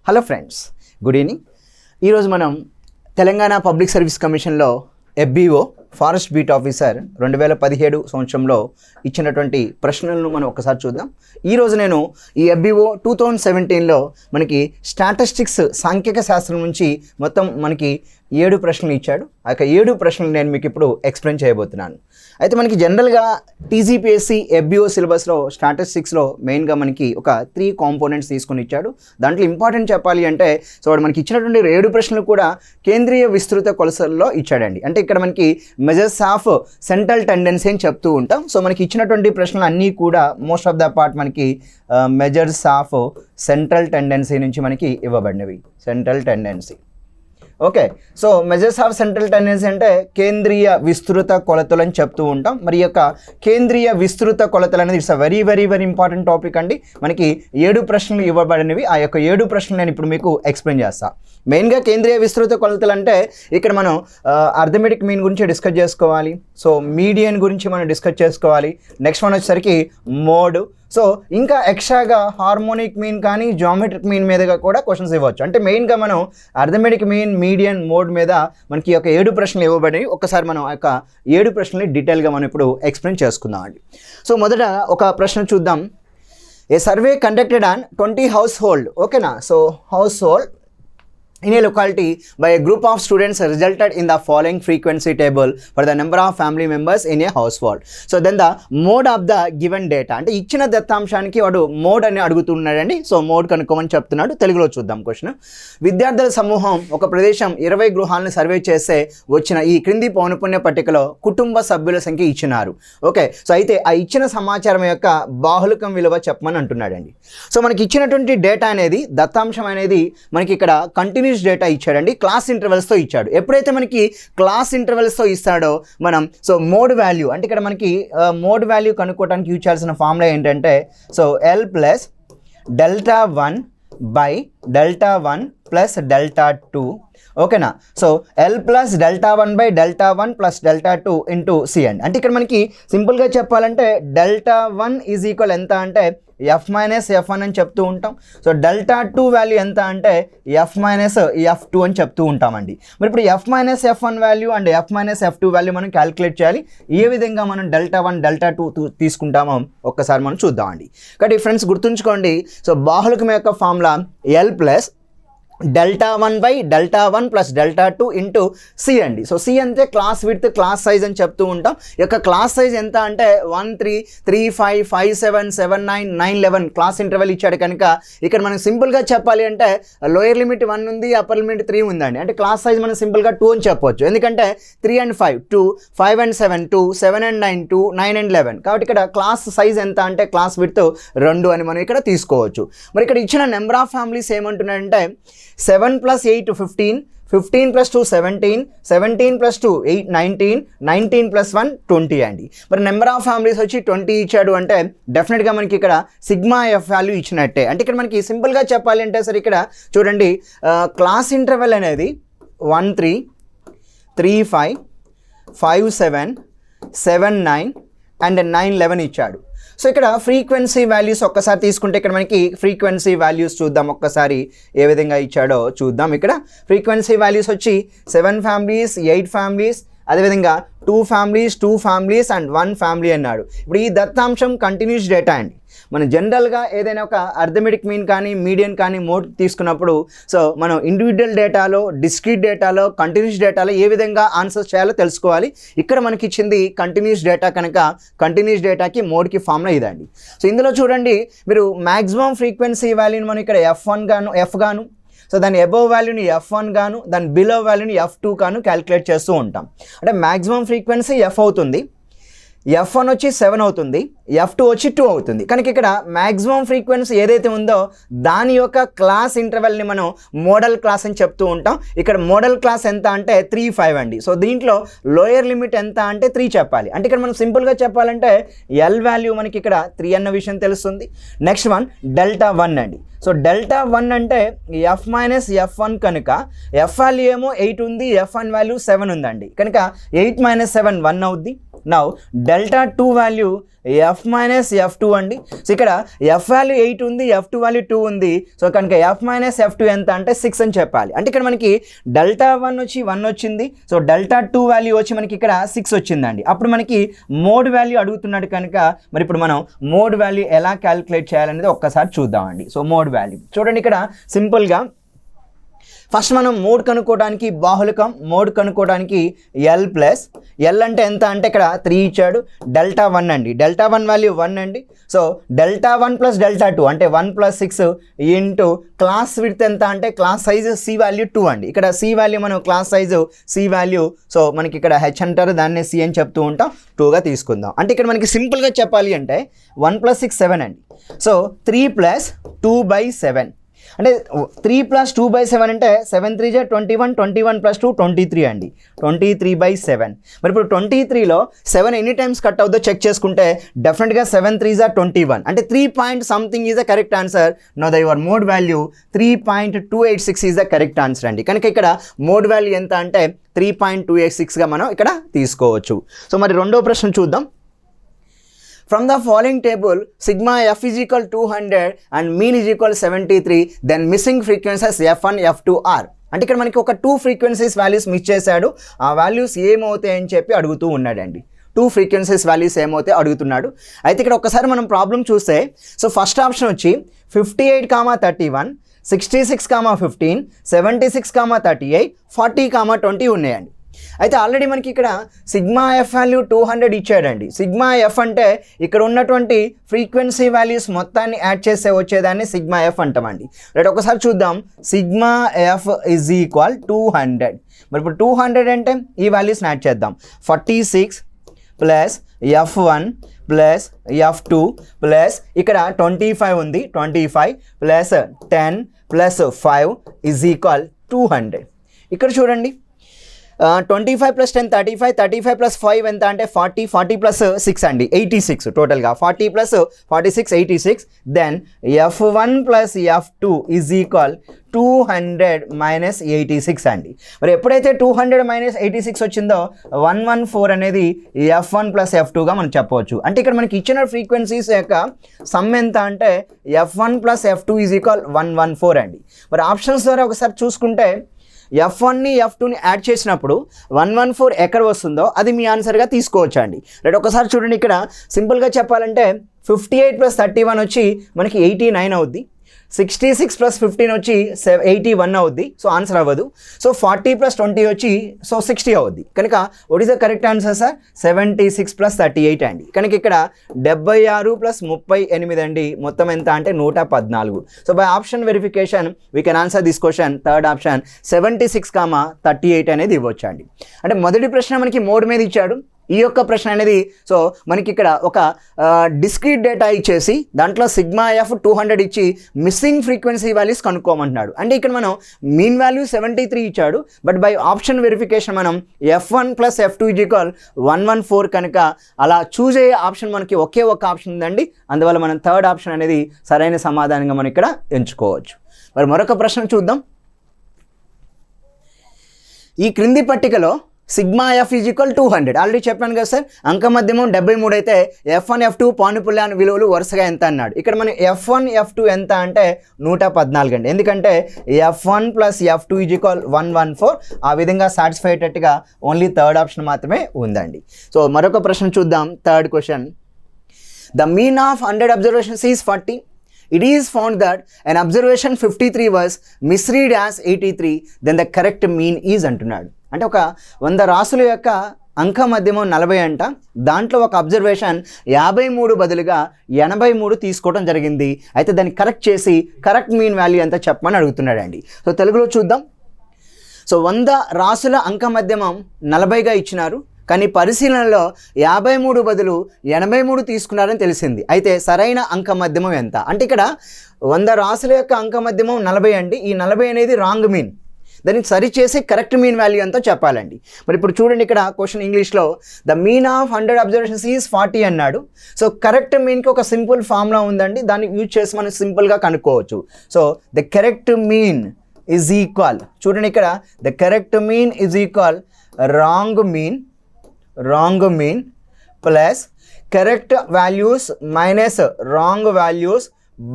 Hello friends, good evening. ఈరోజు మనం Telangana public service కమిషన్లో FBO ఫారెస్ట్ బీట్ ఆఫీసర్ 2017 సంవత్సరంలో ఇచ్చినటువంటి ప్రశ్నలను మనం ఒకసారి చూద్దాం. ఈరోజు నేను ఈ FBO 2017లో మనకి స్టాటిస్టిక్స్ సాంఖ్యక శాస్త్రం నుంచి మొత్తం మనకి 7 ప్రశ్నలు ఇచ్చాడు. ఆ యొక్క 7 ప్రశ్నలు నేను మీకు ఇప్పుడు ఎక్స్ప్లెయిన్ చేయబోతున్నాను. అయితే మనకి జనరల్గా TGPSC FBO సిలబస్లో స్టాటిస్టిక్స్లో మెయిన్గా మనకి ఒక 3 కాంపోనెంట్స్ తీసుకొని ఇచ్చాడు. దాంట్లో ఇంపార్టెంట్ చెప్పాలి అంటే వాడు మనకి ఇచ్చినటువంటి 7 ప్రశ్నలు కూడా కేంద్రీయ విస్తృత కొలతల్లో ఇచ్చాడండి. అంటే ఇక్కడ మనకి మెజర్స్ ఆఫ్ సెంట్రల్ టెండెన్సీ అని చెప్తూ ఉంటాం. సో మనకి ఇచ్చినటువంటి ప్రశ్నలు అన్నీ కూడా మోస్ట్ ఆఫ్ ద పార్ట్ మనకి మెజర్స్ ఆఫ్ సెంట్రల్ టెండెన్సీ నుంచి మనకి ఇవ్వబడినవి. Central tendency, okay. So measures of central tendency అంటే కేంద్రీయ విస్తృత కొలతలు అని చెప్తూ ఉంటాం. మరి యొక్క కేంద్రీయ విస్తృత కొలతలు అనేది it's a very very very important topic అండి. మనకి 7 ప్రశ్నలు ఇవ్వబడినవి. ఆ యొక్క 7 ప్రశ్నలు నేను ఇప్పుడు మీకు ఎక్స్ప్లెయిన్ చేస్తాను. మెయిన్గా కేంద్రీయ విస్తృత కొలతలు అంటే ఇక్కడ మనం అర్థమెటిక్ మీన్ గురించి డిస్కస్ చేసుకోవాలి. సో మీడియన్ గురించి మనం డిస్కస్ చేసుకోవాలి. నెక్స్ట్ వన్ వచ్చేసరికి మోడ్. సో ఇంకా ఎక్స్ట్రాగా హార్మోనిక్ మీన్ కానీ జామెట్రిక్ మీన్ మీదగా కూడా క్వశ్చన్స్ ఇవ్వచ్చు. అంటే మెయిన్గా మనం అర్థమెటిక్ మీన్, మీడియన్, మోడ్ మీద మనకి ఒక 7 ప్రశ్నలు ఇవ్వబడినవి. ఒకసారి మనం ఆ యొక్క 7 ప్రశ్నల్ని డీటెయిల్గా మనం ఇప్పుడు ఎక్స్ప్లెయిన్ చేసుకుందాం అండి. సో మొదట ఒక ప్రశ్న చూద్దాం. A survey conducted on 20 household, ఓకేనా. So household in a locality by a group of students resulted in the following frequency table for the number of family members in a household. So then the mode of the given data, అంటే ఇచ్చిన దత్తాంశానికి వాడు mode అని అడుగుతున్నాడండి. So mode కనుక్కోమని చెప్తున్నాడు. తెలుగులో చూద్దాం question. విద్యార్థుల సమూహం ఒక ప్రదేశం 20 గృహాలను సర్వే చేస్తే వచ్చిన ఈ క్రింది పౌనపుణ్య పట్టికలో కుటుంబ సభ్యుల సంఖ్య ఇచ్చినారు. ఓకే. సో అయితే ఆ ఇచ్చిన సమాచారం యొక్క బాహుళకం విలువ చెప్పమని అంటున్నాడండి. సో మనకి ఇచ్చినటువంటి డేటా అనేది దత్తాంశం అనేది మనకి ఇక్కడ కంటిన్యూస్ డేటా ఇచ్చాడండి. క్లాస్ ఇంటర్వెల్స్తో ఇచ్చాడు. ఎప్పుడైతే మనకి క్లాస్ ఇంటర్వెల్స్తో ఇస్తాడో మనం సో మోడ్ వాల్యూ అంటే ఇక్కడ మనకి మోడ్ వాల్యూ కనుక్కోవడానికి యూజ్ చేయాల్సిన ఫార్ములా ఏంటంటే so L plus delta 1 by delta 1 plus delta 2, ఓకేనా. So L plus delta 1 by delta 1 plus delta 2 into C అండి. అంటే ఇక్కడ మనకి సింపుల్గా చెప్పాలంటే డెల్టా 1 ఈజ్ ఈక్వల్ ఎంత అంటే F మైనస్ F1 అని చెప్తూ ఉంటాం. సో డెల్టా 2 వాల్యూ ఎంత అంటే F మైనస్ F2 అని చెప్తూ ఉంటామండి. మరి ఇప్పుడు F minus F1 value and F minus F2 value మనం క్యాలిక్యులేట్ చేయాలి. ఏ విధంగా మనం డెల్టా 1 డెల్టా 2 తీసుకుంటామో ఒక్కసారి మనం చూద్దామండి. కాబట్టి ఫ్రెండ్స్ గుర్తుంచుకోండి. సో బాహుళకం యొక్క formula L plus delta 1 by delta 1 plus delta 2 into C అండి. సో C అంటే క్లాస్ విడ్త్, క్లాస్ సైజ్ అని చెప్తూ ఉంటాం. ఈ యొక్క క్లాస్ సైజ్ ఎంత అంటే 1 3 3 5 5 7 7 9 9 11 క్లాస్ ఇంటర్వెల్ ఇచ్చాడు కనుక ఇక్కడ మనం సింపుల్గా చెప్పాలి అంటే లోయర్ లిమిట్ 1 ఉంది, అప్పర్ లిమిట్ 3 ఉందండి. అంటే క్లాస్ సైజ్ మనం సింపుల్గా 2 అని చెప్పవచ్చు. ఎందుకంటే 3 and 5 2, 5 and 7 2, 7 and 9 2, 9 and 11. కాబట్టి ఇక్కడ క్లాస్ సైజ్ ఎంత అంటే క్లాస్ విడ్త్ 2 అని మనం ఇక్కడ తీసుకోవచ్చు. మరి ఇక్కడ ఇచ్చిన నెంబర్ ఆఫ్ ఫ్యామిలీస్ ఏమంటున్నాడంటే 7 plus 8 15, 15 plus 2 17, 17 plus 2 8 19, 19 plus 1 20 అండి. మరి నెంబర్ ఆఫ్ ఫ్యామిలీస్ వచ్చి 20 ఇచ్చాడు అంటే డెఫినెట్గా మనకి ఇక్కడ సిగ్మా ఎఫ్ వాల్యూ ఇచ్చినట్టే. అంటే ఇక్కడ మనకి సింపుల్గా చెప్పాలి అంటే సరే ఇక్కడ చూడండి క్లాస్ ఇంటర్వెల్ అనేది 1 3 3 5 5 7 7 9 అండ్ 9 11 ఇచ్చాడు. సో ఇక్కడ ఫ్రీక్వెన్సీ వాల్యూస్ ఒక్కసారి తీసుకుంటే ఇక్కడ మనకి ఫ్రీక్వెన్సీ వాల్యూస్ చూద్దాం ఒక్కసారి ఏ విధంగా ఇచ్చాడో చూద్దాం. ఇక్కడ ఫ్రీక్వెన్సీ వాల్యూస్ వచ్చి 7 ఫ్యామిలీస్, 8 ఫ్యామిలీస్, అదేవిధంగా 2 ఫ్యామిలీస్, 2 ఫ్యామిలీస్ అండ్ 1 ఫ్యామిలీ అన్నాడు. ఇప్పుడు ఈ దత్తాంశం కంటిన్యూస్ డేటా అండి. మనం జనరల్గా ఏదైనా ఒక అర్థమెటిక్ మీన్ కానీ మీడియన్ కానీ మోడ్ తీసుకున్నప్పుడు సో మనం ఇండివిజువల్ డేటాలో, డిస్క్రీట్ డేటాలో, కంటిన్యూస్ డేటాలో ఏ విధంగా ఆన్సర్స్ చేయాలో తెలుసుకోవాలి. ఇక్కడ మనకి ఇచ్చింది కంటిన్యూస్ డేటా కనుక కంటిన్యూస్ డేటాకి మోడ్కి ఫార్ములా ఇదండి. సో ఇందులో చూడండి మీరు మ్యాక్సిమం ఫ్రీక్వెన్సీ వాల్యూని మనం ఇక్కడ F1 గాను F గాను, సో దాని అబోవ్ వాల్యూని F1 గాను, దాని బిలో వాల్యూని F2 గాను క్యాలిక్యులేట్ చేస్తూ ఉంటాం. అంటే మ్యాక్సిమం ఫ్రీక్వెన్సీ F అవుతుంది, F1 వచ్చి 7 అవుతుంది, F2 వచ్చి 2 అవుతుంది. కనుక ఇక్కడ మ్యాక్సిమం ఫ్రీక్వెన్సీ ఏదైతే ఉందో దాని యొక్క క్లాస్ ఇంటర్వెల్ని మనం మోడల్ క్లాస్ అని చెప్తూ ఉంటాం. ఇక్కడ మోడల్ క్లాస్ ఎంత అంటే 3 5 అండి. సో దీంట్లో లోయర్ లిమిట్ ఎంత అంటే 3 చెప్పాలి. అంటే ఇక్కడ మనం సింపుల్గా చెప్పాలంటే L వాల్యూ మనకి ఇక్కడ 3 అన్న విషయం తెలుస్తుంది. నెక్స్ట్ వన్ డెల్టా 1 అండి. సో డెల్టా 1 అంటే F మైనస్ F1 కనుక F వాల్యూ ఏమో 8 ఉంది, F1 వాల్యూ 7 ఉందండి. కనుక 8 మైనస్ 7 1 అవుద్ది. Now delta 2 value F minus F2 అండి. సో ఇక్కడ ఎఫ్ వాల్యూ 8 ఉంది, F2 వాల్యూ 2 ఉంది. సో కనుక ఎఫ్ మైనస్ F2 ఎంత అంటే 6 అని చెప్పాలి. అంటే ఇక్కడ మనకి డెల్టా 1 వచ్చి 1 వచ్చింది. సో డెల్టా 2 వాల్యూ వచ్చి మనకి ఇక్కడ 6 వచ్చిందండి. అప్పుడు మనకి మోడ్ వాల్యూ అడుగుతున్నాడు కనుక మరి ఇప్పుడు మనం మోడ్ వాల్యూ ఎలా క్యాలిక్యులేట్ చేయాలనేది ఒక్కసారి చూద్దామండి. సో మోడ్ వాల్యూ చూడండి, ఇక్కడ సింపుల్గా ఫస్ట్ మనం మోడ్ కనుక్కోవడానికి బాహుళకం, మోడ్ కనుక్కోవడానికి ఎల్ ప్లస్ ఎల్ అంటే ఎంత అంటే ఇక్కడ 3 ఇచ్చాడు. డెల్టా 1 అండి, డెల్టా 1 వాల్యూ 1 అండి. సో డెల్టా 1 ప్లస్ డెల్టా 2 అంటే 1 ప్లస్ 6 ఇంటూ క్లాస్ విడ్త్ ఎంత అంటే క్లాస్ సైజు సి వాల్యూ 2 అండి. ఇక్కడ సి వాల్యూ మనం class size c value, so మనకి ఇక్కడ హెచ్ అంటారు, దాన్ని సి అని చెప్తూ ఉంటాం, 2గా తీసుకుందాం. అంటే ఇక్కడ మనకి సింపుల్గా చెప్పాలి అంటే 1 ప్లస్ 6 7 అండి. సో 3 ప్లస్ 2/7 అంటే 3 ప్లస్ 2/7 అంటే 7 3 21, 21 ప్లస్ 2 23 అండి, 23/7. మరి ఇప్పుడు 23లో 7 ఎన్ని టైమ్స్ కట్ అవుతుందో చెక్ చేసుకుంటే డెఫినెట్గా 7 3 21 అంటే 3 point something is the correct answer. Know the your mode value 3.286 is the correct answer అండి. కనుక ఇక్కడ మోడ్ వాల్యూ ఎంత అంటే 3.286గా మనం ఇక్కడ తీసుకోవచ్చు. సో మరి రెండో ప్రశ్న చూద్దాం. From the following table, sigma f is equal 200 and mean is equal 73, then missing frequencies f1, f2 are. అంటే ఇక్కడ మనకి ఒక 2 ఫ్రీక్వెన్సీస్ వాల్యూస్ మిస్ చేశాడు. ఆ వాల్యూస్ ఏమవుతాయి అని చెప్పి అడుగుతూ ఉన్నాడండి. 2 ఫ్రీక్వెన్సీస్ వాల్యూస్ ఏమవుతాయి అడుగుతున్నాడు. అయితే ఇక్కడ ఒకసారి మనం ప్రాబ్లం చూస్తే, సో ఫస్ట్ ఆప్షన్ వచ్చి 58, 31, 66, 15, 76, 38, 40, 20 ఉన్నాయండి. అయితే ఆల్రెడీ మనకి ఇక్కడ సిగ్మా ఎఫ్ వాల్యూ 200 ఇచ్చాడండి. సిగ్మా ఎఫ్ అంటే ఇక్కడ ఉన్నటువంటి ఫ్రీక్వెన్సీ వాల్యూస్ మొత్తాన్ని యాడ్ చేసే వచ్చేదాన్ని సిగ్మా ఎఫ్ అంటామండి. రైట్, ఒకసారి చూద్దాం. Sigma F is equal 200. మరి ఇప్పుడు 200 అంటే ఈ వాల్యూస్ని యాడ్ చేద్దాం. 46 ప్లస్ F1 ప్లస్ F2 ప్లస్ ఇక్కడ 25 ఉంది, 25 ప్లస్ 10 ప్లస్ 5 ఈజ్ ఈక్వల్ 200. ఇక్కడ చూడండి, 25 ప్లస్ 10 35, 35 ప్లస్ 5 ఎంత అంటే 40, 40 ప్లస్ 6 అండి 86 టోటల్గా. 40 ప్లస్ 46 86. దెన్ F1 ప్లస్ F2 ఈజ్ ఈక్వల్ 200 మైనస్ 86 అండి. మరి ఎప్పుడైతే 200 మైనస్ 86 వచ్చిందో 114 అనేది F1 ప్లస్ F2గా మనం చెప్పవచ్చు. అంటే ఇక్కడ మనకి ఇచ్చిన ఫ్రీక్వెన్సీస్ యొక్క సమ్ ఎంత అంటే F1 ప్లస్ F2 ఈజ్ ఈక్వల్ 114 అండి. మరి ఆప్షన్స్ ద్వారా ఒకసారి చూసుకుంటే F1ని F2ని యాడ్ చేసినప్పుడు 114 ఎక్కడ వస్తుందో అది మీ ఆన్సర్గా తీసుకోవచ్చు అండి. రైట్, ఒకసారి చూడండి, ఇక్కడ సింపుల్గా చెప్పాలంటే 58 ప్లస్ 31 వచ్చి మనకి 89 అవుద్ది. 66 ప్లస్ 15 వచ్చి 81 అవుద్ది, సో ఆన్సర్ అవ్వదు. సో 40 ప్లస్ 20 వచ్చి సో 60 అవుద్ది. కనుక what is the correct answer sir? 76 plus 38 అండి. కనుక ఇక్కడ 76 ప్లస్ 38 అండి, మొత్తం ఎంత అంటే 114. So by option verification we can answer this question. Third option 76, 38 అనేది ఇవ్వచ్చు అండి. అంటే మొదటి ప్రశ్న మనకి మోడ్ మీద ఇచ్చాడు. ఈ యొక్క ప్రశ్న అనేది సో మనకి ఇక్కడ ఒక డిస్క్రీట్ డేటా ఇచ్చేసి దాంట్లో సిగ్మా ఎఫ్ 200 ఇచ్చి మిస్సింగ్ ఫ్రీక్వెన్సీ వాల్యూస్ కనుక్కోమంటున్నాడు. అంటే ఇక్కడ మనం మీన్ వాల్యూ 73 ఇచ్చాడు, బట్ బై ఆప్షన్ వెరిఫికేషన్ మనం F1 ప్లస్ F2 ఈజ్ ఈక్వల్ 114 కనుక అలా చూజ్ అయ్యే ఆప్షన్ మనకి ఒకే ఒక ఆప్షన్ ఉందండి. అందువల్ల మనం థర్డ్ ఆప్షన్ అనేది సరైన సమాధానంగా మనం ఇక్కడ ఎంచుకోవచ్చు. మరి మరొక ప్రశ్న చూద్దాం. ఈ క్రింది పట్టికలో sigma F is equal 200 already చెప్పాను కదా సార్. అంక మధ్యమం 73 అయితే F1 F2 పానుపుల్యాన్ విలువలు వరుసగా ఎంత అన్నాడు. ఇక్కడ మనం F1 F2 ఎంత అంటే 114 అండి. ఎందుకంటే F1 ప్లస్ F2 ఈజ్ ఈక్వల్ 114. ఆ విధంగా సాటిస్ఫై అయ్యేటట్టుగా ఓన్లీ థర్డ్ ఆప్షన్ మాత్రమే ఉందండి. సో మరొక ప్రశ్న చూద్దాం. Third question. The mean of 100 observations is 40. It is found that an observation 53 was misread as 83, then the correct mean is అంటున్నాడు. అంటే ఒక 100 రాసుల యొక్క అంక మధ్యమం 40 అంట, దాంట్లో ఒక అబ్జర్వేషన్ 53 బదులుగా 83 తీసుకోవడం జరిగింది. అయితే దాన్ని కరెక్ట్ చేసి కరెక్ట్ మీన్ వాల్యూ ఎంత చెప్పమని అడుగుతున్నాడండి. సో తెలుగులో చూద్దాం. సో 100 రాసుల అంక మధ్యమం 40గా ఇచ్చినారు, కానీ పరిశీలనలో 53 బదులు 83 తీసుకున్నారని తెలిసింది. అయితే సరైన అంక మధ్యమం ఎంత అంటే ఇక్కడ 100 రాసుల యొక్క అంక మధ్యమం 40 అండి. ఈ 40 అనేది రాంగ్ మీన్, దాన్ని సరి చేసి కరెక్ట్ మీన్ వాల్యూ ఎంతో చెప్పాలండి. మరి ఇప్పుడు చూడండి, ఇక్కడ క్వశ్చన్ ఇంగ్లీష్లో the mean of 100 observations is 40 అన్నాడు. సో కరెక్ట్ మీన్కి ఒక సింపుల్ ఫార్ములా ఉందండి, దాన్ని యూజ్ చేసి మనం సింపుల్గా కనుక్కోవచ్చు. So the correct mean is equal, చూడండి ఇక్కడ the correct mean is equal wrong mean plus correct values minus wrong values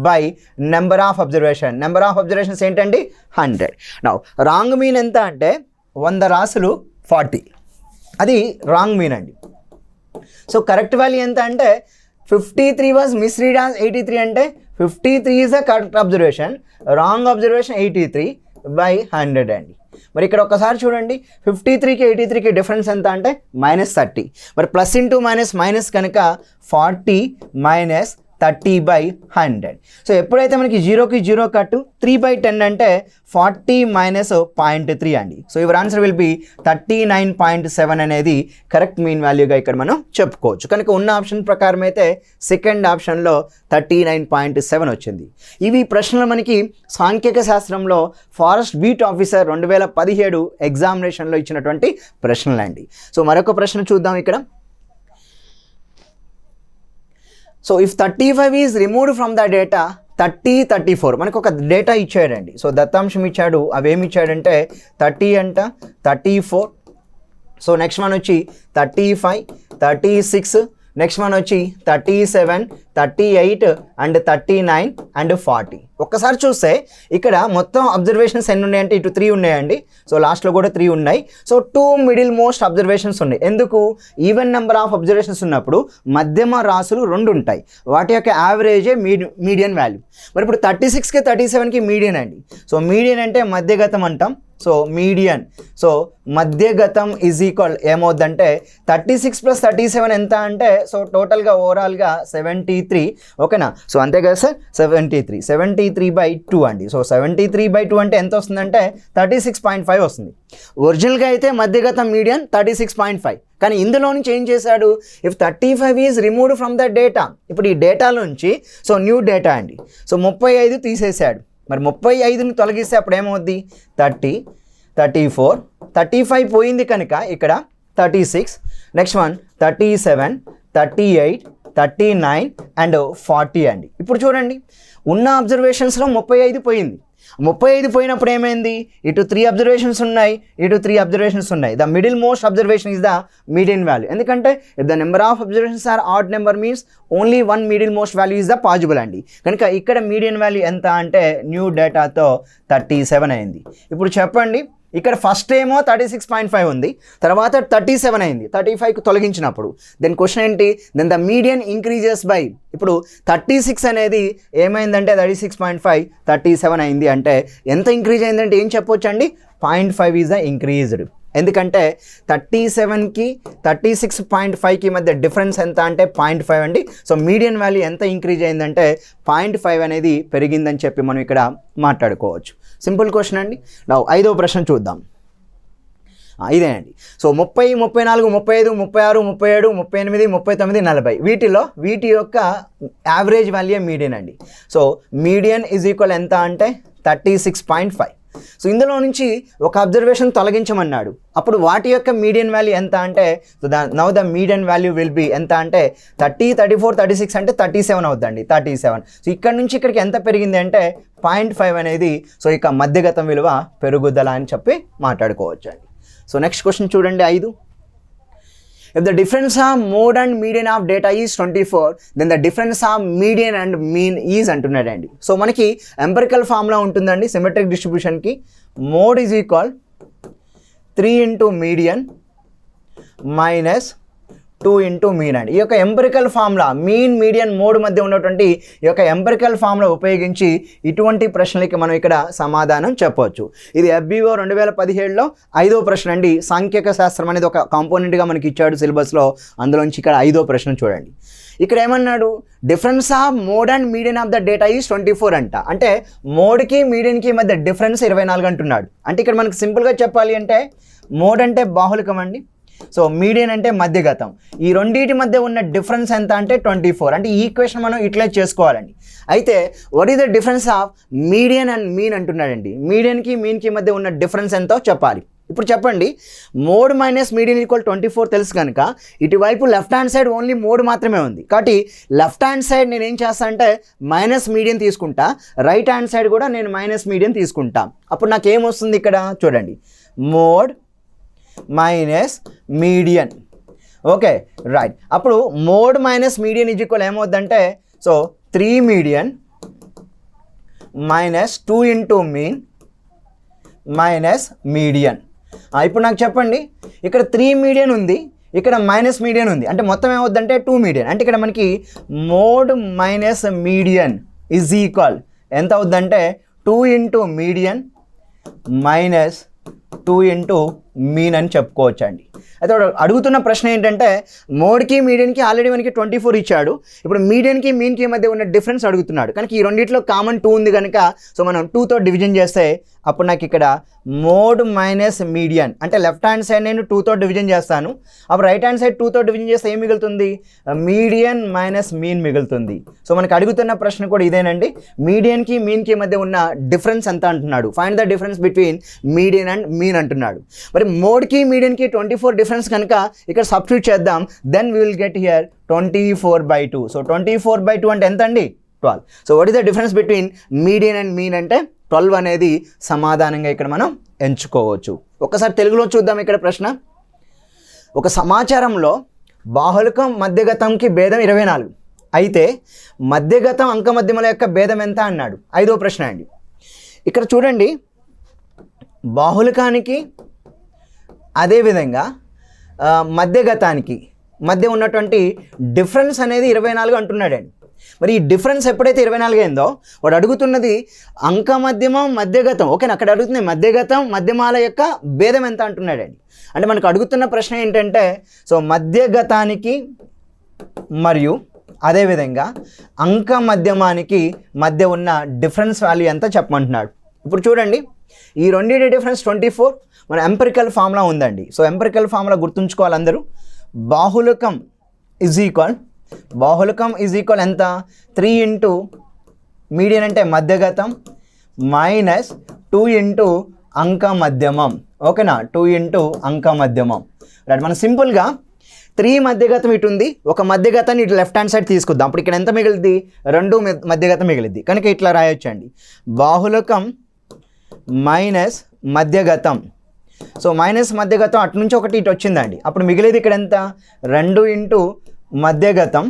by number of observation. Number of observations ఏంటండి 100. నౌ రాంగ్ మీన్ ఎంత అంటే 100 రాసులు 40, అది రాంగ్ మీన్ అండి. So correct value ఎంత అంటే 53 వాజ్ మిస్రీడ్ యాజ్ 83 అంటే 53 is the correct observation, wrong observation 83 by 100 అండి. మరి ఇక్కడ ఒక్కసారి చూడండి 53కి 83కి డిఫరెన్స్ ఎంత అంటే -30. మరి ప్లస్ ఇంటూ మైనస్ కనుక 40 మైనస్ 30 బై 100. సో ఎప్పుడైతే మనకి 0కి 0 కట్టు 3/10 అంటే 40 మైనస్ 0.3 అండి. So your answer will be 39.7 అనేది కరెక్ట్ మీన్ వాల్యూగా ఇక్కడ మనం చెప్పుకోవచ్చు. కనుక ఉన్న ఆప్షన్ ప్రకారం అయితే సెకండ్ ఆప్షన్లో 39.7 వచ్చింది. ఇవి ప్రశ్నలు మనకి సాంఖ్యక శాస్త్రంలో ఫారెస్ట్ బీట్ ఆఫీసర్ 2017 ఎగ్జామినేషన్లో ఇచ్చినటువంటి ప్రశ్నలు అండి. సో మరొక ప్రశ్న చూద్దాం ఇక్కడ. So if 35 is removed from the data 30, 34 మనకు ఒక డేటా ఇచ్చాడండి. సో దత్తాంశం ఇచ్చాడు, అవేమి ఇచ్చాడంటే 30 అంట 34. సో నెక్స్ట్ వన్ వచ్చి 35, 36, నెక్స్ట్ వన్ వచ్చి 37, 38 అండ్ 39 అండ్ 40. ఒక్కసారి చూస్తే ఇక్కడ మొత్తం అబ్జర్వేషన్స్ ఎన్ని ఉన్నాయంటే ఇటు 3 ఉన్నాయండి. సో లాస్ట్లో కూడా 3 ఉన్నాయి. సో 2 మిడిల్ మోస్ట్ అబ్జర్వేషన్స్ ఉన్నాయి. ఎందుకు? ఈవెన్ నెంబర్ ఆఫ్ అబ్జర్వేషన్స్ ఉన్నప్పుడు మధ్యమ రాసులు 2 ఉంటాయి, వాటి యొక్క యావరేజే మీడియన్ వాల్యూ. మరి ఇప్పుడు 36కి 37కి మీడియన్ అండి. సో మీడియన్ అంటే మధ్యగతం అంటాం. సో మీడియన్, సో మధ్యగతం ఈజ్ ఈక్వల్ ఏమవుద్దంటే 36 + 37 ఎంత అంటే సో టోటల్గా ఓవరాల్గా 73, ఓకేనా? సో అంతే కదా సార్, 73/2 అండి. సో 73/2 అంటే ఎంత వస్తుందంటే 36.5 వస్తుంది. ఒరిజినల్గా అయితే మధ్యగతం మీడియన్ 36.5, కానీ ఇందులో నుంచి ఏం చేశాడు, if 35 is removed from the data. ఇప్పుడు ఈ డేటా నుంచి సో న్యూ డేటా అండి. సో 35 తీసేశాడు. మరి 35ని తొలగిస్తే అప్పుడు ఏమవుద్ది 30, 34, 35 పోయింది కనుక ఇక్కడ 36, నెక్స్ట్ వన్ 37, 38, 39 అండ్ 40 అండి. ఇప్పుడు చూడండి ఉన్న అబ్జర్వేషన్స్లో 35 పోయింది. 35 పోయినప్పుడు ఏమైంది, ఇటు 3 అబ్జర్వేషన్స్ ఉన్నాయి, ఇటు 3 అబ్జర్వేషన్స్ ఉన్నాయి. The middle most observation is the median value. ఎందుకంటే if the number of observations are odd number means only 1 middle most value is the possible అండి. కనుక ఇక్కడ మీడియన్ వాల్యూ ఎంత అంటే న్యూ డేటాతో 37 అయింది. ఇప్పుడు చెప్పండి, ఇక్కడ ఫస్ట్ ఏమో 36.5 ఉంది, తర్వాత 37 అయింది 35కి తొలగించినప్పుడు. దెన్ క్వశ్చన్ ఏంటి, then the median increases by. ఇప్పుడు 36 అనేది ఏమైందంటే 36.5 37 అయింది అంటే ఎంత ఇంక్రీజ్ అయిందంటే ఏం చెప్పొచ్చు అండి, 0.5 ఈజ్ ద ఇంక్రీజ్డ్. ఎందుకంటే 37కి 36.5కి మధ్య డిఫరెన్స్ ఎంత అంటే 0.5 అండి. సో మీడియన్ వాల్యూ ఎంత ఇంక్రీజ్ అయిందంటే 0.5 అనేది పెరిగిందని చెప్పి మనం ఇక్కడ మాట్లాడుకోవచ్చు. సింపుల్ క్వశ్చన్ అండి. నా 5వ ప్రశ్న చూద్దాం. ఇదేనండి. సో 30, 34, 35, 36, 37, 38, 39, 40 వీటి యొక్క యావరేజ్ వాల్యూ మీడియన్ అండి. సో మీడియన్ ఈజ్ ఈక్వల్ ఎంత అంటే 36.5. సో ఇందులో నుంచి ఒక అబ్జర్వేషన్ తొలగించమన్నాడు, అప్పుడు వాటి యొక్క మీడియన్ వాల్యూ ఎంత అంటే now the median value will be ఎంత అంటే 30, 34, 36 అంటే 37 అవుద్దండి, 37. సో ఇక్కడ నుంచి ఇక్కడికి ఎంత పెరిగింది అంటే 0.5 అనేది సో ఇక మధ్యగతం విలువ పెరుగుదల అని చెప్పి మాట్లాడుకోవచ్చు అండి. సో నెక్స్ట్ క్వశ్చన్ చూడండి 5. If the difference of mode and median of data is 24, then the difference of median and mean is అంటున్నాడండి. సో మనకి ఎంపెరికల్ ఫార్ములా ఉంటుందండి సిమెట్రిక్ డిస్ట్రిబ్యూషన్కి. Mode is equal 3 into median minus 2 into mean అండి. ఈ యొక్క empirical formula mean median mode మధ్య ఉన్నటువంటి ఈ యొక్క ఎంపెరికల్ ఫార్ములా ఉపయోగించి ఇటువంటి ప్రశ్నలకి మనం ఇక్కడ సమాధానం చెప్పవచ్చు. ఇది FBO 2017లో 5వ ప్రశ్న అండి. సాంఖ్యక శాస్త్రం అనేది ఒక కాంపోనెంట్గా మనకి ఇచ్చాడు సిలబస్లో, అందులోంచి ఇక్కడ 5వ ప్రశ్న చూడండి. ఇక్కడ ఏమన్నాడు, difference of mode and median of the data is 24 అంట. అంటే మోడ్కి మీడియన్కి మధ్య డిఫరెన్స్ 24 అంటున్నాడు. అంటే ఇక్కడ మనకు సింపుల్గా చెప్పాలి అంటే మోడ్ అంటే బాహుళికం అండి, సో మీడియన్ అంటే మధ్యగతం. ఈ రెండింటి మధ్య ఉన్న డిఫరెన్స్ ఎంత అంటే 24. అంటే ఈ ఈక్వేషన్ మనం ఇట్లా చేసుకోవాలండి. అయితే what is the difference of median and mean అంటున్నాడండి. మీడియన్కి మీన్కి మధ్య ఉన్న డిఫరెన్స్ ఎంతో చెప్పాలి. ఇప్పుడు చెప్పండి, మోడ్ మైనస్ మీడియన్ ఈక్వల్ 24 తెలుసు కనుక ఇటువైపు left hand side only mode మాత్రమే ఉంది. కాబట్టి లెఫ్ట్ హ్యాండ్ సైడ్ నేను ఏం చేస్తాను అంటే మైనస్ మీడియన్ తీసుకుంటా, రైట్ హ్యాండ్ సైడ్ కూడా నేను మైనస్ మీడియన్ తీసుకుంటా. అప్పుడు నాకు ఏమొస్తుంది ఇక్కడ చూడండి, mode minus median, okay right. అప్పుడు mode minus median is equal ఏమవుద్దంటే so 3 median minus 2 into mean minus median. ఇప్పుడు నాకు చెప్పండి, ఇక్కడ 3 మీడియన్ ఉంది, ఇక్కడ మైనస్ మీడియన్ ఉంది, అంటే మొత్తం ఏమవుద్దంటే 2 మీడియన్. అంటే ఇక్కడ మనకి mode minus median is equal ఎంత అవుద్దంటే 2 into median minus 2 into mean అని చెప్పుకోవచ్చు అండి. అయితే అడుగుతున్న ప్రశ్న ఏంటంటే మోడ్కి మీడియన్కి ఆల్రెడీ మనకి 24 ఇచ్చాడు, ఇప్పుడు మీడియన్కి మీన్కి మధ్య ఉన్న డిఫరెన్స్ అడుగుతున్నాడు. కనుక ఈ రెండిట్లో కామన్ 2 ఉంది కనుక సో మనం 2తో డివిజన్ చేస్తే అప్పుడు నాకు ఇక్కడ మోడ్ మైనస్ మీడియన్ అంటే లెఫ్ట్ హ్యాండ్ సైడ్ నేను 2తో డివిజన్ చేస్తాను, అప్పుడు రైట్ హ్యాండ్ సైడ్ 2తో డివిజన్ చేస్తే ఏం మిగులుతుంది, మీడియన్ మైనస్ మీన్ మిగులుతుంది. సో మనకు అడుగుతున్న ప్రశ్న కూడా ఇదేనండి, మీడియన్కి మీన్కి మధ్య ఉన్న డిఫరెన్స్ ఎంత అంటున్నాడు, find the difference between median and mean అంటున్నాడు. మరి మోడ్కి మీడియన్కి 24 డిఫరెన్స్ కనుక ఇక్కడ సబ్స్టిట్యూట్ చేద్దాం, then we will get here 24/2. So 24/2 అంటే ఎంత అండి 12. So what is the difference between median and mean అంటే 12 అనేది సమాధానంగా ఇక్కడ మనం ఎంచుకోవచ్చు. ఒక్కసారి తెలుగులో చూద్దాం ఇక్కడ ప్రశ్న. ఒక సమాచారంలో బాహుళకం మధ్యగతంకి భేదం 24 అయితే మధ్యగతం అంకమధ్యముల యొక్క భేదం ఎంత అన్నాడు. 5వ ప్రశ్న అండి. ఇక్కడ చూడండి, బాహుళకానికి అదేవిధంగా మధ్యగతానికి మధ్య ఉన్నటువంటి డిఫరెన్స్ అనేది 24 అంటున్నాడండి. మరి ఈ డిఫరెన్స్ ఎప్పుడైతే 24 అయిందో వాడు అడుగుతున్నది అంకమధ్యమం మధ్యగతం. ఓకేనా, అక్కడ అడుగుతుంది మధ్యగతం మధ్యమాల యొక్క భేదం ఎంత అంటున్నాడండి. అంటే మనకు అడుగుతున్న ప్రశ్న ఏంటంటే సో మధ్యగతానికి మరియు అదేవిధంగా అంకమధ్యమానికి మధ్య ఉన్న డిఫరెన్స్ వాల్యూ ఎంత చెప్పమంటున్నాడు. ఇప్పుడు చూడండి, ఈ రెండింటి డిఫరెన్స్ 24 మన ఎంపెరికల్ ఫార్ములా ఉందండి. సో ఎంపెరికల్ ఫార్ములా గుర్తుంచుకోవాలి అందరూ. బాహుళకం ఈజ్ ఈక్వల్ ఎంత, 3 ఇంటూ మీడియన్ అంటే మధ్యగతం మైనస్ 2 ఇంటూ అంకమధ్యమం. ఓకేనా, 2 ఇంటూ అంకమధ్యమం. రైట్, మనం సింపుల్గా 3 మధ్యగతం ఇటు ఉంది, ఒక మధ్యగతాన్ని ఇటు లెఫ్ట్ హ్యాండ్ సైడ్ తీసుకుందాం. అప్పుడు ఇక్కడ ఎంత మిగిలింది, 2 మధ్యగతం మిగిలింది. కనుక ఇట్లా రాయొచ్చండి, బాహుళకం మైనస్ మధ్యగతం. సో మైనస్ మధ్యగతం అటు నుంచి ఒకటి ఇటు వచ్చిందండి, అప్పుడు మిగిలేది ఇక్కడ ఎంత, 2 ఇంటూ మధ్యగతం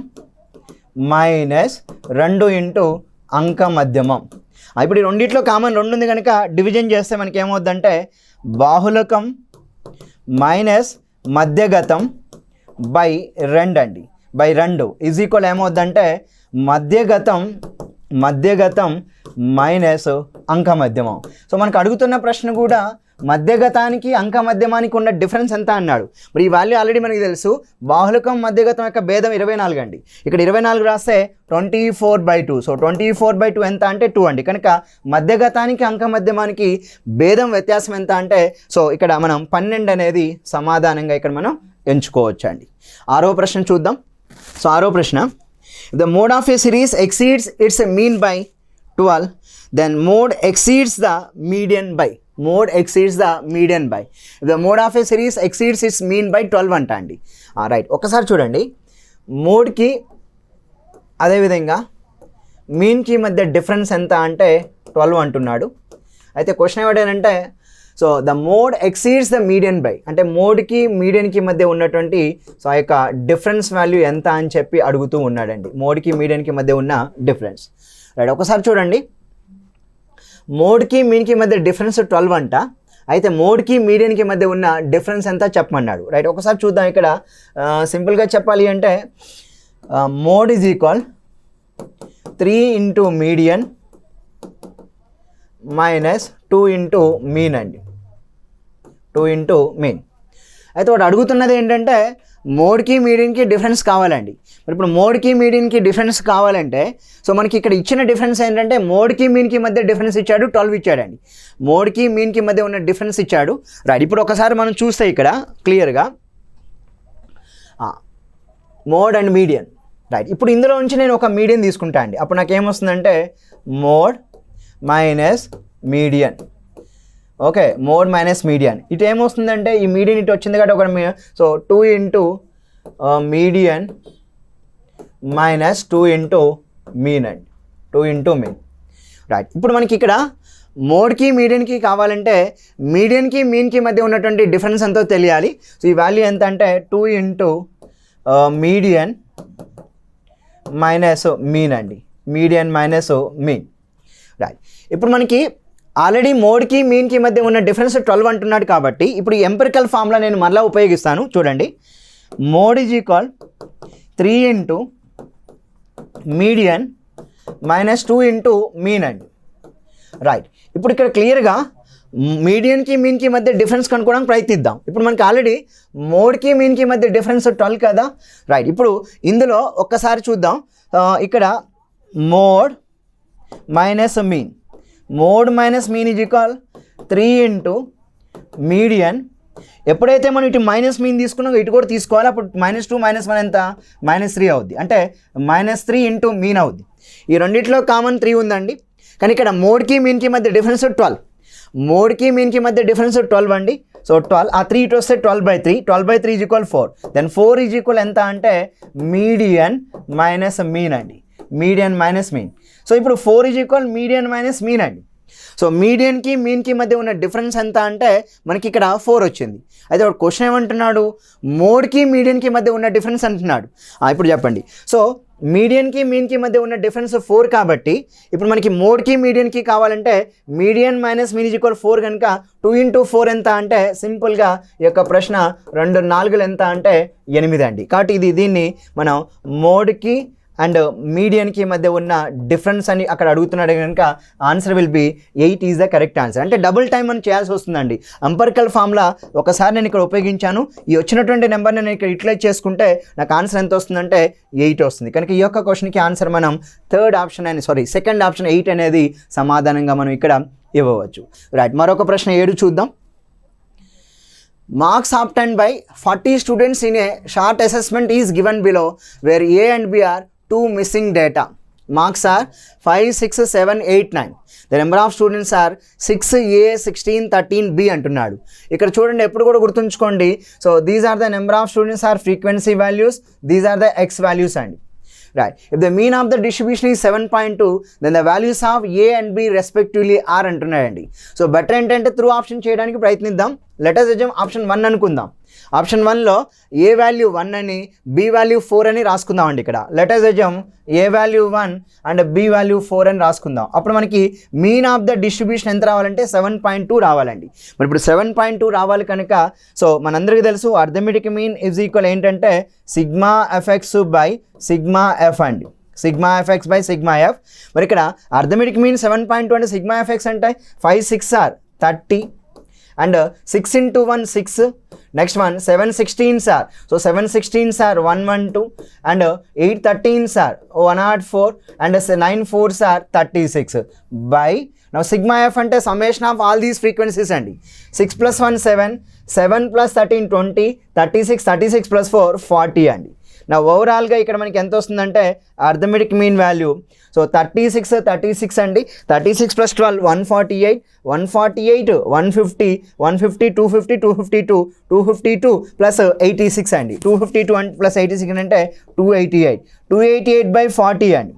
మైనస్ 2 ఇంటూ అంకమధ్యమం. ఇప్పుడు ఈ రెండిట్లో కామన్ 2 ఉంది కనుక డివిజన్ చేస్తే మనకి ఏమవుద్దంటే బాహుళకం మైనస్ మధ్యగతం బై 2 అండి, బై 2 ఈజ్ ఈక్వల్ ఏమవుద్దంటే మధ్యగతం మైనస్ అంకమధ్యమం. సో మనకు అడుగుతున్న ప్రశ్న కూడా మధ్యగతానికి అంకమధ్యమానికి ఉన్న డిఫరెన్స్ ఎంత అన్నాడు. మరి ఈ వాల్యూ ఆల్రెడీ మనకి తెలుసు, బాహుళకం మధ్యగతం యొక్క భేదం 24 అండి. ఇక్కడ 24 రాస్తే 24/2. సో 24/2 ఎంత అంటే 2 అండి. కనుక మధ్యగతానికి అంకమధ్యమానికి భేదం వ్యత్యాసం ఎంత అంటే సో ఇక్కడ మనం 12 అనేది సమాధానంగా ఇక్కడ మనం ఎంచుకోవచ్చు అండి. 6వ ప్రశ్న చూద్దాం. సో 6వ ప్రశ్న, the mode of a series exceeds its mean by 12, then mode exceeds the median by. Mode exceeds the median by. The mode of a series exceeds its mean by 12 అంట అండి. రైట్, ఒకసారి చూడండి, మోడ్కి అదేవిధంగా మీన్కి మధ్య difference ఎంత అంటే 12 అంటున్నాడు. అయితే క్వశ్చన్ ఏమిటంటే so the mode exceeds the median by అంటే మోడ్కి మీడియన్కి మధ్య ఉన్నటువంటి సో ఆ యొక్క డిఫరెన్స్ వాల్యూ ఎంత అని చెప్పి అడుగుతూ ఉన్నాడండి. మోడ్కి మీడియన్కి మధ్య ఉన్న డిఫరెన్స్. రైట్, ఒకసారి చూడండి, మోడ్కి మీన్కి మధ్య డిఫరెన్స్ 12 అంట. అయితే మోడ్కి మీడియన్కి మధ్య ఉన్న డిఫరెన్స్ ఎంత చెప్పమన్నాడు. రైట్, ఒకసారి చూద్దాం. ఇక్కడ సింపుల్గా చెప్పాలి అంటే mode is equal 3 into median minus 2 into mean అండి, 2 ఇంటూ మీన్. అయితే వాడు అడుగుతున్నది ఏంటంటే మోడ్కి మీడియన్కి డిఫరెన్స్ కావాలండి. మరి ఇప్పుడు మోడ్కి మీడియన్కి డిఫరెన్స్ కావాలంటే సో మనకి ఇక్కడ ఇచ్చిన డిఫరెన్స్ ఏంటంటే మోడ్కి మీన్కి మధ్య డిఫరెన్స్ ఇచ్చాడు, 12 ఇచ్చాడండి. మోడ్కి మీన్కి మధ్య ఉన్న డిఫరెన్స్ ఇచ్చాడు. రైట్, ఇప్పుడు ఒకసారి మనం చూస్తే ఇక్కడ క్లియర్గా మోడ్ అండ్ మీడియన్. రైట్, ఇప్పుడు ఇందులో నుంచి నేను ఒక మీడియన్ తీసుకుంటా అండి. అప్పుడు నాకు ఏమొస్తుందంటే mode minus median. Okay, mode minus median. ఇటు ఏమొస్తుందంటే ఈ మీడియన్ ఇటు వచ్చింది కాబట్టి ఒక so 2 into median minus 2 into mean అండి, 2 ఇంటూ మీన్. రైట్, ఇప్పుడు మనకి ఇక్కడ మోడ్కి మీడియన్కి కావాలంటే మీడియన్కి మీన్కి మధ్య ఉన్నటువంటి డిఫరెన్స్ ఎంతో తెలియాలి. సో ఈ వాల్యూ ఎంత అంటే 2 ఇంటూ మీడియన్ మైనస్ మీన్ అండి, మీడియన్ మైనస్ మీన్. రైట్, ఇప్పుడు మనకి ఆల్రెడీ మోడ్కి మీన్కి మధ్య ఉన్న డిఫరెన్స్ 12 అంటున్నాడు కాబట్టి ఇప్పుడు ఎంపిరికల్ ఫార్ములా నేను మరలా ఉపయోగిస్తాను. చూడండి, mode is equal 3 into median minus 2 into mean అండి. రైట్, ఇప్పుడు ఇక్కడ క్లియర్గా మీడియన్కి మీన్కి మధ్య డిఫరెన్స్ కనుక్కోవడానికి ప్రయత్నిద్దాం. ఇప్పుడు మనకి ఆల్రెడీ మోడ్కి మీన్కి మధ్య డిఫరెన్స్ 12 కదా. రైట్, ఇప్పుడు ఇందులో ఒక్కసారి చూద్దాం. ఇక్కడ mode minus mean, mode minus mean is equal 3 into median. ఎప్పుడైతే మనం ఇటు మైనస్ మీన్ తీసుకున్నాం ఇటు కూడా తీసుకోవాలి. అప్పుడు -2 -1 ఎంత, -3 అవుద్ది. అంటే -3 ఇంటూ మీన్ అవుద్ది. ఈ రెండిట్లో కామన్ 3 ఉందండి. కానీ ఇక్కడ మోడ్కి మీన్కి మధ్య డిఫరెన్స్ 12, మోడ్కి మీన్కి మధ్య డిఫరెన్స్ 12 అండి. సో 12, ఆ 3 ఇటు వస్తే 12/3, 12/3 is equal 4. Then 4 is equal ఎంత అంటే మీడియన్ మైనస్ మీన్ అండి, మీడియన్ మైనస్ మీన్. సో ఇప్పుడు 4 is equal median minus mean అండి. సో మీడియన్కి మీన్కి మధ్య ఉన్న డిఫరెన్స్ ఎంత అంటే మనకి ఇక్కడ 4 వచ్చింది. అయితే ఒక క్వశ్చన్ ఏమంటున్నాడు, మోడ్కి మీడియన్కి మధ్య ఉన్న డిఫరెన్స్ అంటున్నాడు. ఇప్పుడు చెప్పండి. సో మీడియన్కి మీన్కి మధ్య ఉన్న డిఫరెన్స్ 4 కాబట్టి ఇప్పుడు మనకి మోడ్కి మీడియన్కి కావాలంటే median minus mean is equal 4 కనుక 2 ఇంటూ 4 ఎంత అంటే సింపుల్గా ఈ యొక్క ప్రశ్న 2 4 ఎంత అంటే 8 అండి. కాబట్టి దీన్ని మనం మోడ్కి అండ్ మీడియన్కి మధ్య ఉన్న డిఫరెన్స్ అని అక్కడ అడుగుతున్నాడు కనుక answer will be 8 is the correct answer. అంటే డబుల్ టైం అని చేయాల్సి వస్తుందండి. ఎంపిరికల్ ఫార్ములా ఒకసారి నేను ఇక్కడ ఉపయోగించాను, ఈ వచ్చినటువంటి నెంబర్ని నేను ఇక్కడ యూటిలైజ్ చేసుకుంటే నాకు ఆన్సర్ ఎంత వస్తుందంటే 8 వస్తుంది. కనుక ఈ యొక్క క్వశ్చన్కి ఆన్సర్ మనం సెకండ్ ఆప్షన్ 8 అనేది సమాధానంగా మనం ఇక్కడ ఇవ్వవచ్చు. రైట్, మరొక ప్రశ్న 7 చూద్దాం. Marks obtained by 40 students in a short assessment is given below, where A and B are two missing data. Marks are 5, 6, 7, 8, 9. The number of students are 6A, 16, 13B అంటున్నాడు. ఇక్కడ చూడండి, ఎప్పుడు కూడా గుర్తుంచుకోండి. So these are the number of students or frequency values, these are the X values అండి. Right, if the mean of the distribution is 7.2, then the values of A and B respectively are అంటున్నాయండి. So better ఏంటంటే through option చేయడానికి ప్రయత్నిద్దాం. Let us assume option 1 అనుకుందాం. Option 1లో ఏ value 1 అని B value 4 అని రాసుకుందాం అండి. ఇక్కడ let us assume a value 1 and b value 4 అని రాసుకుందాం. అప్పుడు మనకి మీన్ ఆఫ్ ద డిస్ట్రిబ్యూషన్ ఎంత రావాలంటే 7.2 రావాలండి. మరి ఇప్పుడు 7.2 రావాలి కనుక సో మనందరికీ తెలుసు అర్థమెటిక్ మీన్ ఈజ్ ఈక్వల్ ఏంటంటే sigma fx by sigma f అండి, sigma fx by sigma f. మరి ఇక్కడ అర్థమెటిక్ మీన్ 7.2 అంటే సిగ్మా ఎఫ్ఎక్స్ అంటే 5 6 are 30 and 6 into 1 6. Next one 7 16s are, so 7 16s are 112 and 8 13s are 104 and 9 4s are 36 by now sigma f అంటే summation of all these frequencies అండి. 6 plus 1 7, 7 plus 13 20, 36 plus 4 40 అండి. నా ఓవరాల్గా ఇక్కడ మనకి ఎంత వస్తుందంటే అర్థమెటిక్ మీన్ వాల్యూ సో 36 అండి. 36 plus 12 148, 148 150, 150 250, 252, 252 plus 86 అండి. 252 plus 86 అంటే 288, 288 by 40 అండి.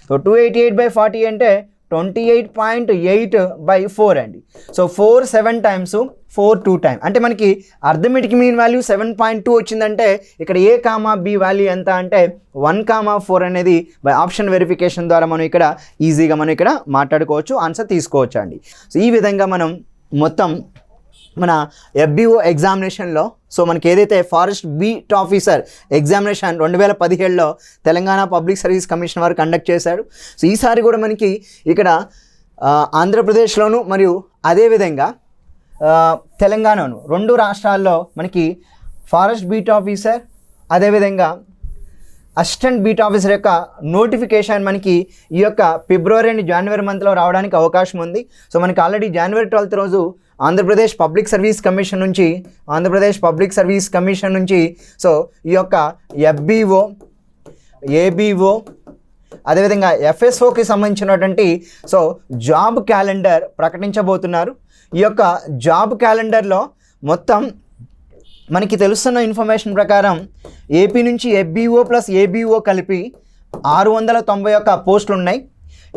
సో 288 by 40 అంటే 28.8/4 అండి. సో 4 7 times, 4 2 times అంటే మనకి అర్థమెటిక్ మీన్ వాల్యూ 7.2 వచ్చిందంటే ఇక్కడ ఏ కామా బి వాల్యూ ఎంత అంటే 1,4 అనేది బై ఆప్షన్ వెరిఫికేషన్ ద్వారా మనం ఇక్కడ ఈజీగా మనం ఇక్కడ మాట్లాడుకోవచ్చు, ఆన్సర్ తీసుకోవచ్చు అండి. సో ఈ విధంగా మనం మొత్తం మన FBO ఎగ్జామినేషన్లో సో మనకి ఏదైతే ఫారెస్ట్ బీట్ ఆఫీసర్ ఎగ్జామినేషన్ 2017లో తెలంగాణ పబ్లిక్ సర్వీస్ కమిషన్ వారు కండక్ట్ చేశాడు. సో ఈసారి కూడా మనకి ఇక్కడ ఆంధ్రప్రదేశ్లోను మరియు అదేవిధంగా తెలంగాణను 2 రాష్ట్రాల్లో మనకి ఫారెస్ట్ బీట్ ఆఫీసర్ అదేవిధంగా అసిస్టెంట్ బీట్ ఆఫీసర్ యొక్క నోటిఫికేషన్ మనకి ఈ యొక్క ఫిబ్రవరి అండ్ జనవరి మంత్లో రావడానికి అవకాశం ఉంది. సో మనకి ఆల్రెడీ జనవరి 12th రోజు ఆంధ్రప్రదేశ్ పబ్లిక్ సర్వీస్ కమిషన్ నుంచి సో ఈ యొక్క FBO, ABO అదేవిధంగా FSOకి సంబంధించినటువంటి సో జాబ్ క్యాలెండర్ ప్రకటించబోతున్నారు. ఈ యొక్క జాబ్ క్యాలెండర్లో మొత్తం మనకి తెలుస్తున్న ఇన్ఫర్మేషన్ ప్రకారం ఏపీ నుంచి FBO ప్లస్ ABO కలిపి 691 పోస్టులు ఉన్నాయి.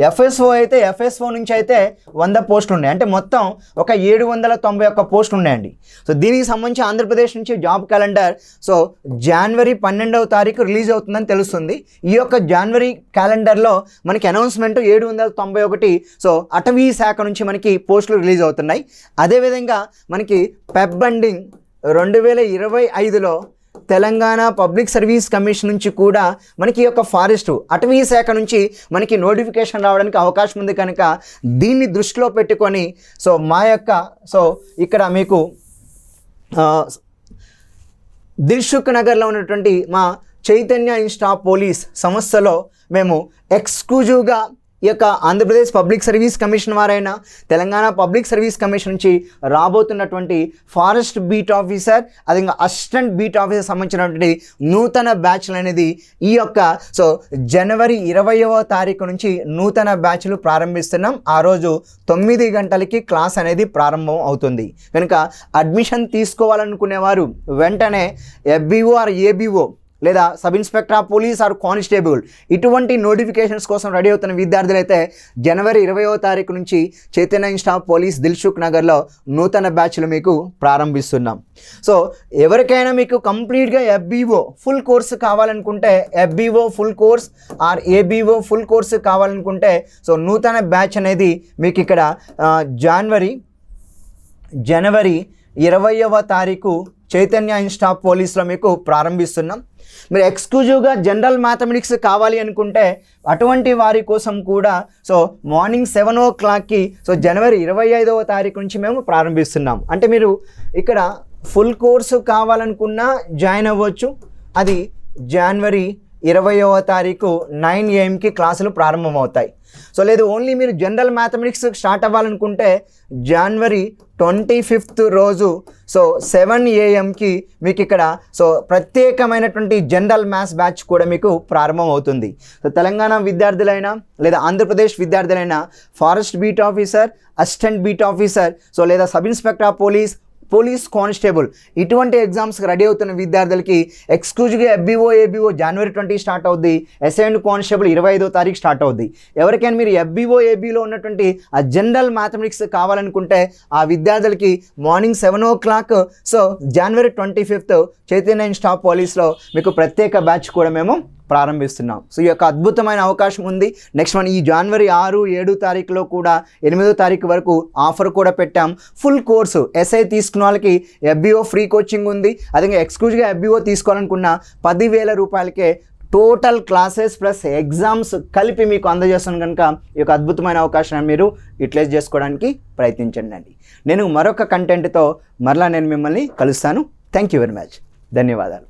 ఎఫ్ఎస్ఓ అయితే ఎఫ్ఎస్ఓ నుంచి అయితే 100 పోస్టులు ఉన్నాయి, అంటే మొత్తం ఒక 791 పోస్టులు ఉన్నాయండి. సో దీనికి సంబంధించి ఆంధ్రప్రదేశ్ నుంచి జాబ్ క్యాలెండర్ సో జనవరి 12వ తారీఖు రిలీజ్ అవుతుందని తెలుస్తుంది. ఈ యొక్క జనవరి క్యాలెండర్లో మనకి అనౌన్స్మెంట్ 791 సో అటవీ శాఖ నుంచి మనకి పోస్టులు రిలీజ్ అవుతున్నాయి. అదేవిధంగా మనకి పెబ్ బండింగ్ 2025లో తెలంగాణ పబ్లిక్ సర్వీస్ కమిషన్ నుంచి కూడా మనకి ఈ యొక్క ఫారెస్ట్ అటవీ శాఖ నుంచి మనకి నోటిఫికేషన్ రావడానికి అవకాశం ఉంది కనుక దీన్ని దృష్టిలో పెట్టుకొని సో మా యొక్క సో ఇక్కడ మీకు దిల్సుఖ్ నగర్లో ఉన్నటువంటి మా చైతన్య ఇన్స్టిట్యూట్ ఆఫ్ పోలీస్ సంస్థలో మేము ఎక్స్క్లూజివ్గా ఈ యొక్క ఆంధ్రప్రదేశ్ పబ్లిక్ సర్వీస్ కమిషన్ వారైనా తెలంగాణ పబ్లిక్ సర్వీస్ కమిషన్ నుంచి రాబోతున్నటువంటి ఫారెస్ట్ బీట్ ఆఫీసర్ అదేవిధంగా అసిస్టెంట్ బీట్ ఆఫీసర్ సంబంధించినటువంటి నూతన బ్యాచ్లు అనేది ఈ యొక్క సో జనవరి 20వ తారీఖు నుంచి నూతన బ్యాచ్లు ప్రారంభిస్తున్నాం. ఆ రోజు 9 గంటలకి క్లాస్ అనేది ప్రారంభం అవుతుంది కనుక అడ్మిషన్ తీసుకోవాలనుకునేవారు వెంటనే ఎఫ్బిఓ ఆర్ ఏబిఓ లేదా sub inspector of police or constable ఇటువంటి నోటిఫికేషన్స్ కోసం రెడీ అవుతున్న విద్యార్థులు అయితే జనవరి 20వ తారీఖు నుంచి చైతన్య ఇన్స్టిట్యూట్ ఆఫ్ పోలీస్ దిల్సుఖ్ నగర్లో నూతన బ్యాచ్లు మీకు ప్రారంభిస్తున్నాం. సో ఎవరికైనా మీకు కంప్లీట్గా ఎఫ్బిఓ ఫుల్ కోర్సు కావాలనుకుంటే FBO full course or ABO full course కావాలనుకుంటే సో నూతన బ్యాచ్ అనేది మీకు ఇక్కడ జనవరి 20వ తారీఖు చైతన్య ఇన్స్టిట్యూట్ ఆఫ్ పోలీస్లో మీకు ప్రారంభిస్తున్నాం. మీరు ఎక్స్క్లూజివ్గా జనరల్ మ్యాథమెటిక్స్ కావాలి అనుకుంటే అటువంటి వారి కోసం కూడా సో మార్నింగ్ 7 o'clockకి సో జనవరి 25వ తారీఖు నుంచి మేము ప్రారంభిస్తున్నాం. అంటే మీరు ఇక్కడ ఫుల్ కోర్సు కావాలనుకున్నా జాయిన్ అవ్వచ్చు. అది జనవరి 20వ తారీఖు 9 AM క్లాసులు ప్రారంభమవుతాయి. సో లేదు ఓన్లీ మీరు జనరల్ మ్యాథమెటిక్స్ స్టార్ట్ అవ్వాలనుకుంటే జనవరి 25th రోజు సో 7 AM మీకు ఇక్కడ సో ప్రత్యేకమైనటువంటి జనరల్ మ్యాథ్స్ బ్యాచ్ కూడా మీకు ప్రారంభం అవుతుంది. సో తెలంగాణ విద్యార్థులైనా లేదా ఆంధ్రప్రదేశ్ విద్యార్థులైనా forest beat officer, assistant beat officer so లేదా sub inspector of police constable ఇటువంటి ఎగ్జామ్స్కి రెడీ అవుతున్న విద్యార్థులకి ఎక్స్క్లూజివ్గా ఎఫ్బిఓ ఏబిఓ జనవరి 20 స్టార్ట్ అవుద్ది. ఎస్ఐ అండ్ కానిస్టేబుల్ 25వ తారీఖు స్టార్ట్ అవుద్ది. ఎవరికైనా మీరు ఎఫ్బిఓ ఏబిలో ఉన్నటువంటి ఆ జనరల్ మ్యాథమెటిక్స్ కావాలనుకుంటే ఆ విద్యార్థులకి మార్నింగ్ 7 o'clock సో జనవరి 25th చైతన్య ఇన్స్టిట్యూట్ ఆఫ్ పోలీస్లో మీకు ప్రత్యేక బ్యాచ్ కూడా మేము ప్రారంభిస్తున్నాం. సో ఈ యొక్క అద్భుతమైన అవకాశం ఉంది. నెక్స్ట్ మనం ఈ జనవరి 6, 7 తారీఖులో కూడా 8వ తారీఖు వరకు ఆఫర్ కూడా పెట్టాం. ఫుల్ కోర్సు ఎస్ఐ తీసుకున్న వాళ్ళకి ఎఫ్బిఓ ఫ్రీ కోచింగ్ ఉంది. అదే ఎక్స్క్లూజివ్గా ఎఫ్బిఓ తీసుకోవాలనుకున్న 10,000 రూపాయలకే టోటల్ క్లాసెస్ ప్లస్ ఎగ్జామ్స్ కలిపి మీకు అందజేస్తాను కనుక ఈ యొక్క అద్భుతమైన అవకాశాన్ని మీరు యూటిలైజ్ చేసుకోవడానికి ప్రయత్నించండి అండి. నేను మరొక కంటెంట్తో మరలా నేను మిమ్మల్ని కలుస్తాను. Thank you very much. ధన్యవాదాలు.